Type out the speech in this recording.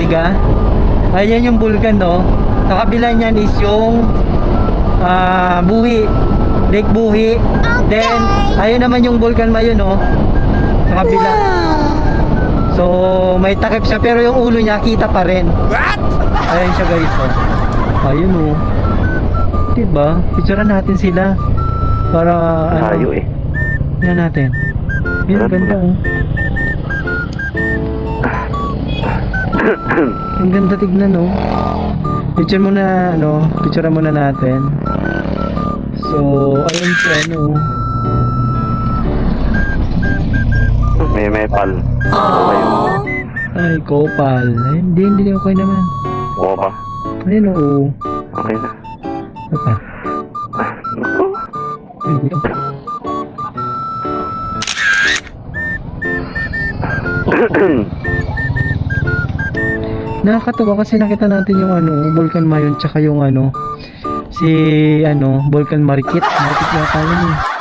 Ortiga. Ayan yung bulkan, no? Sa kabila niyan is yung Buhi, Lake Buhi. Then ayun naman yung bulkan Mayon, no? Sa kabila. So may takip siya pero yung ulo niya kita pa rin. What? Ayan siya guys, oh. Ayun, oh. Diba? Picturean natin sila para Tayo eh. Yan natin. Yan, ganda, oh. Ang ganda tignan, no? Picture muna, ano? Picture muna natin. So, ayun siya, ano? May pal. Okay. Ay, kopal. Ay, hindi okay naman. Oo ba? Ayun, oo. Okay na. Ano pa? Naku. Ayun. Nakakatawa kasi nakita natin yung ano, Volcan Mayon tsaka yung ano, si ano, Volcan Marikit. Marikit yata yun, eh.